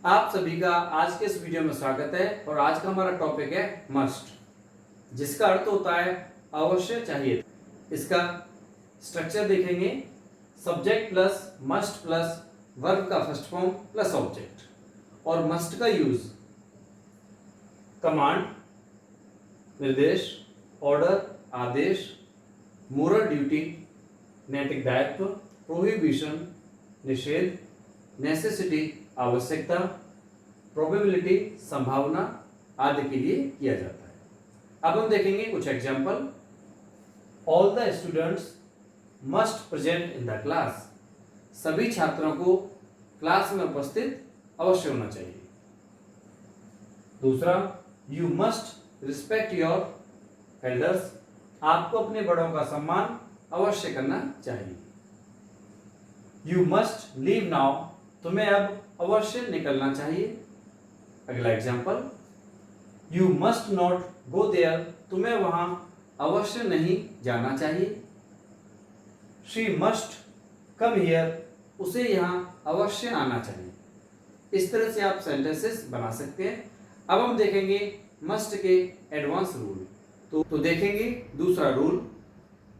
आप सभी का आज के इस वीडियो में स्वागत है। और आज का हमारा टॉपिक है मस्ट, जिसका अर्थ होता है अवश्य चाहिए। इसका स्ट्रक्चर देखेंगे, subject plus must plus verb का फर्स्ट फॉर्म प्लस ऑब्जेक्ट। और मस्ट का यूज कमांड, निर्देश, ऑर्डर, आदेश, मोरल ड्यूटी, नैतिक दायित्व, प्रोहिबिशन, निषेध, नेसेसिटी आवश्यकता, प्रोबेबिलिटी संभावना आदि के लिए किया जाता है। अब हम देखेंगे कुछ example. All the students must present in the class. सभी छात्रों को क्लास में उपस्थित अवश्य होना चाहिए। दूसरा, you must respect your elders. आपको अपने बड़ों का सम्मान अवश्य करना चाहिए। You must leave now. तुम्हें अब अवश्य निकलना चाहिए। अगला example, you must not go there. तुम्हें वहां अवश्य नहीं जाना चाहिए। She must come here. उसे यहां अवश्य आना चाहिए। इस तरह से आप सेंटेंसेस बना सकते हैं। अब हम देखेंगे मस्ट के एडवांस रूल। तो देखेंगे दूसरा rule,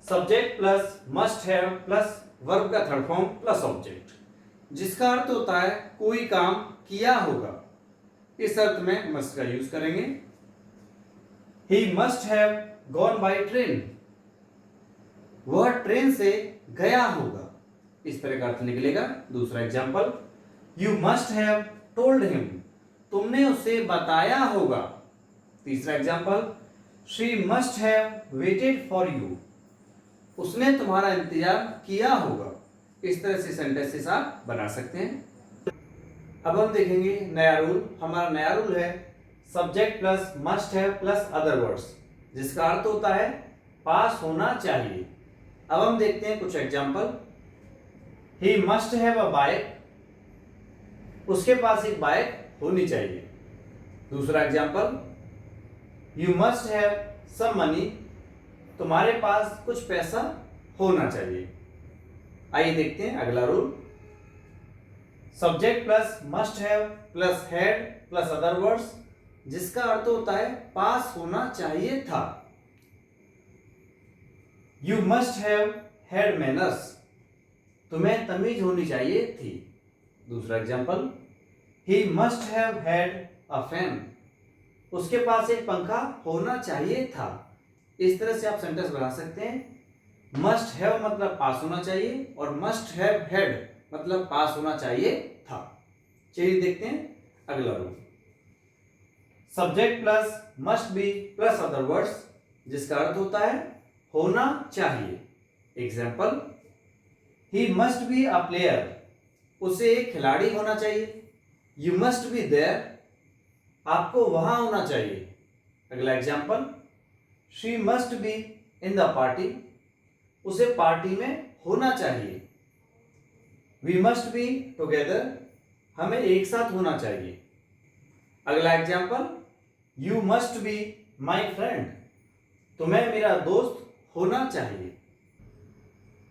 subject plus must have plus verb का थर्ड फॉर्म प्लस ऑब्जेक्ट, जिसका अर्थ होता है कोई काम किया होगा। इस अर्थ में मस्ट का यूज करेंगे। ही must have gone by train. वह ट्रेन से गया होगा। इस तरह का अर्थ निकलेगा। दूसरा example, you must have told him. तुमने उसे बताया होगा। तीसरा example, she must have waited for you. उसने तुम्हारा इंतजार किया होगा। इस तरह से सेंटेंसेस आप बना सकते हैं। अब हम देखेंगे नया रूल। हमारा नया रूल है subject plus must have plus other words, जिसका अर्थ होता है पास होना चाहिए। अब हम देखते हैं कुछ example. He must have a bike. उसके पास एक बाइक होनी चाहिए। दूसरा example, you must have some money. तुम्हारे पास कुछ पैसा होना चाहिए। आइए देखते हैं अगला rule, subject plus must have plus had plus other words, जिसका अर्थ होता है पास होना चाहिए था। You must have had manners. तुम्हें तमीज होनी चाहिए थी। दूसरा example, he must have had a fan. उसके पास एक पंखा होना चाहिए था। इस तरह से आप सेंटेंस बना सकते हैं। मस्ट हैव मतलब पास होना चाहिए और मस्ट हैव हैड मतलब पास होना चाहिए था। चलिए देखते हैं अगला rule, subject plus must be plus other words, जिसका अर्थ होता है होना चाहिए। Example, he must be a player. उसे एक खिलाड़ी होना चाहिए। You must be there. आपको वहां होना चाहिए। अगला example, she must be in the party. उसे पार्टी में होना चाहिए। We must be together. हमें एक साथ होना चाहिए। अगला example, you must be my friend. तुम्हें मेरा दोस्त होना चाहिए।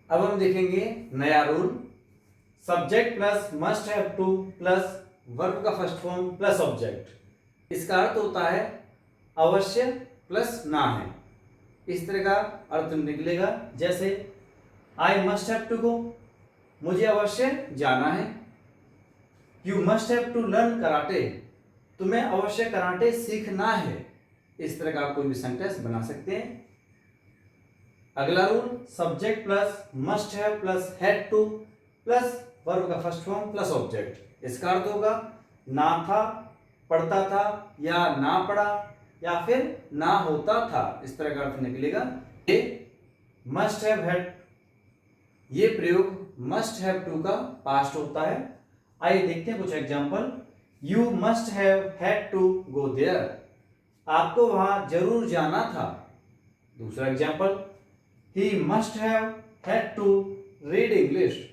अब हम देखेंगे नया rule, subject plus must have two plus verb का फर्स्ट फॉर्म प्लस ऑब्जेक्ट। इसका अर्थ होता है अवश्य प्लस ना है। इस तरह का अर्थ निकलेगा, जैसे I must have to go. मुझे अवश्य जाना है। You must have to learn karate. तुम्हें अवश्य कराटे सीखना है। इस तरह का आप कोई भी सेंटेंस बना सकते हैं। अगला rule, subject plus must have plus had two plus verb का फर्स्ट फॉर्म प्लस ऑब्जेक्ट। इसका अर्थ होगा ना था, पढ़ता था, या ना पढ़ा, या फिर ना होता था। इस तरह का अर्थ निकलेगा। ये मस्ट हैव हैड, ये प्रयोग मस्ट हैव टू का पास्ट होता है। आइए देखते हैं कुछ example. You must have had to go there. आपको वहां जरूर जाना था। दूसरा example, he must have had to read English.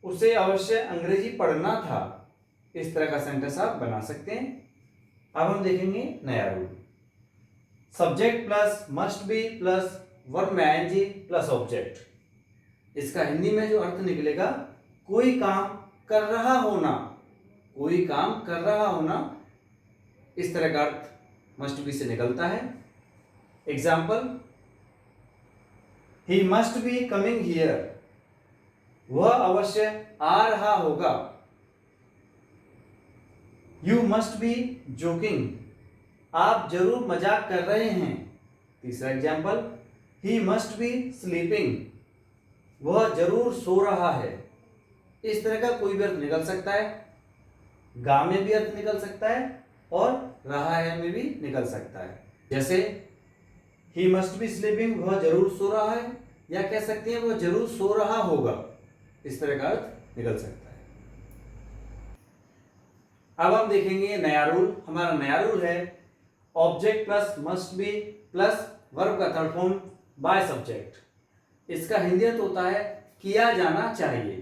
उसे अवश्य अंग्रेजी पढ़ना था। इस तरह का सेंटेंस आप बना सकते हैं। अब हम देखेंगे नया rule, subject plus must be plus verb में आईएनजी प्लस ऑब्जेक्ट। इसका हिंदी में जो अर्थ निकलेगा कोई काम कर रहा होना। कोई काम कर रहा होना, इस तरह का अर्थ मस्ट बी से निकलता है। Example, he must be coming here, वह अवश्य आ रहा होगा। यू मस्ट बी जोकिंग, आप जरूर मजाक कर रहे हैं। तीसरा example, he must B sleeping, वह जरूर सो रहा है। इस तरह का कोई भी अर्थ निकल सकता है। गा में भी अर्थ निकल सकता है और रहा है में भी निकल सकता है। जैसे ही मस्ट बी स्लीपिंग, वह जरूर सो रहा है, या कह सकते हैं वह जरूर सो रहा होगा। इस तरह का अर्थ निकल सकता है। अब हम देखेंगे नया रूल। हमारा नया रूल है object plus must be plus verb का थर्ड फॉर्म बाय सब्जेक्ट। इसका हिंदी अर्थ होता है किया जाना चाहिए।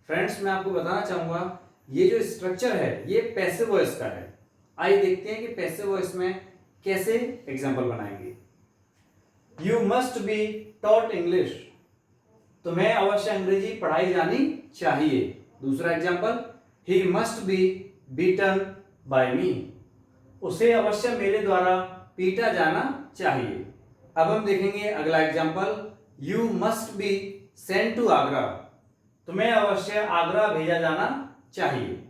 फ्रेंड्स, मैं आपको बताना चाहूंगा ये जो स्ट्रक्चर है ये पैसिव वॉइस का है। आइए देखते हैं कि पैसिव वॉइस में कैसे एग्जाम्पल बनाएंगे। You must be taught English, तुम्हें अवश्य अंग्रेजी पढ़ाई जानी चाहिए। दूसरा example, he must be beaten by me, उसे अवश्य मेरे द्वारा पीटा जाना चाहिए। अब हम देखेंगे अगला example, you must be sent to Agra, तुम्हें अवश्य आगरा भेजा जाना चाहिए।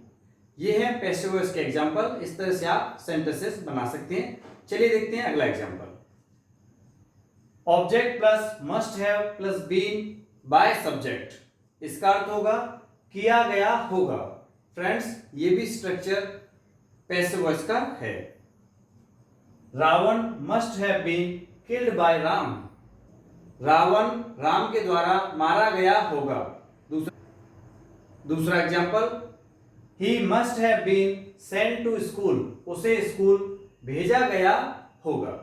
ये है पैसिव वॉइस के एग्जाम्पल। इस तरह से आप सेंटेंसेस बना सकते हैं। चलिए देखते हैं अगला example. Object plus must have plus been by subject, इसका अर्थ होगा किया गया होगा। फ्रेंड्स, ये भी स्ट्रक्चर पैसिव वॉइस का है। Ravan must have been killed by Ram, Ravan Ram के द्वारा मारा गया होगा। दूसरा example, he must have been sent to school, उसे स्कूल भेजा गया होगा।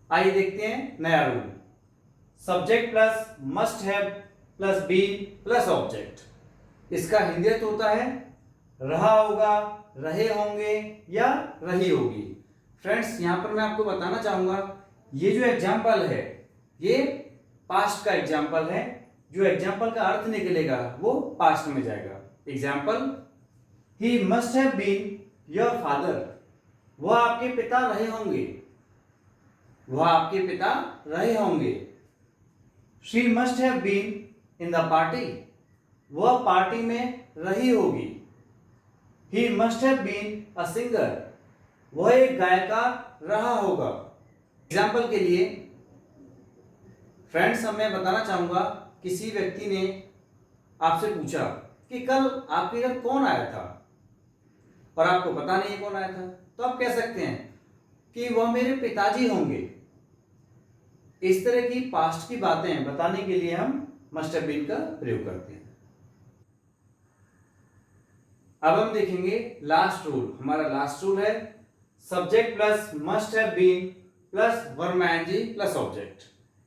आइए देखते हैं नया rule. Subject plus must have plus been plus object, इसका हिंदी अर्थ होता है रहा होगा, रहे होंगे या रही होगी। फ्रेंड्स, यहां पर मैं आपको बताना चाहूंगा ये जो एग्जाम्पल है ये पास्ट का एग्जाम्पल है। जो एग्जाम्पल का अर्थ निकलेगा वो पास्ट में जाएगा। Example, he must have been your father, वह आपके पिता रहे होंगे, वह आपके पिता रहे होंगे। She must have been in the party, वह पार्टी में रही होगी। He must have been a singer, वह एक गायिका रहा होगा। एग्जाम्पल के लिए फ्रेंड्स, मैं बताना चाहूंगा किसी व्यक्ति ने आपसे पूछा कि कल आपके घर कौन आया था और आपको पता नहीं कौन आया था, तो आप कह सकते हैं कि वह मेरे पिताजी होंगे। इस तरह की पास्ट की बातें बताने के लिए हम मस्ट हैव बीन का प्रयोग करते हैं। अब हम देखेंगे लास्ट रूल। हमारा लास्ट रूल है subject plus must have been plus verb I N G plus object.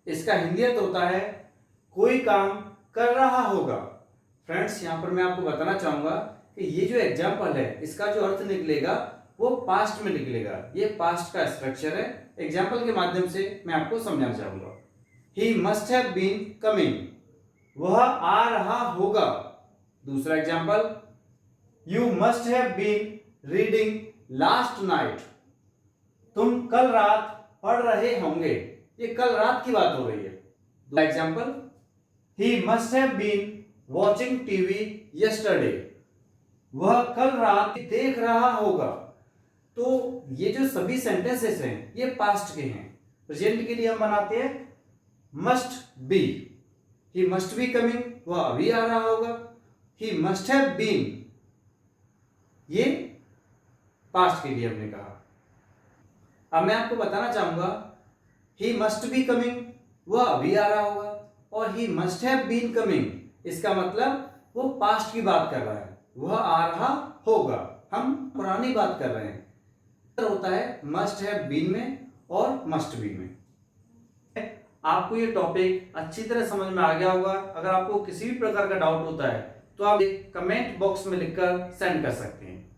इसका हिंदी अर्थ होता है कोई काम कर रहा होगा। फ्रेंड्स, यहां पर मैं आपको बताना चाहूंगा कि ये जो एग्जाम्पल है इसका जो अर्थ निकलेगा वो पास्ट में निकलेगा। ये पास्ट का स्ट्रक्चर है। एग्जाम्पल के माध्यम से मैं आपको समझाना चाहूंगा। He must have been coming, वह आ रहा होगा। दूसरा example, you must have been reading last night, तुम कल रात पढ़ रहे होंगे। ये कल रात की बात हो रही है। दूसरा example, he must have been watching TV yesterday, वह कल रात देख रहा होगा। तो ये जो सभी सेंटेंसेस हैं ये पास्ट के हैं। प्रेजेंट के लिए हम बनाते हैं must be, he must be coming, वह अभी आ रहा होगा। ही मस्ट हैव बीन, ये पास्ट के लिए हमने कहा। अब मैं आपको बताना चाहूंगा ही मस्ट बी कमिंग, वह अभी आ रहा होगा, और he must have been coming, इसका मतलब वो पास्ट की बात कर रहा है, वह आ रहा होगा। हम पुरानी बात कर रहे हैं। होता है मस्ट हैव बीन में और मस्ट बी में। आपको ये टॉपिक अच्छी तरह समझ में आ गया होगा। अगर आपको किसी भी प्रकार का डाउट होता है तो आप कमेंट बॉक्स में लिखकर सेंड कर सकते हैं।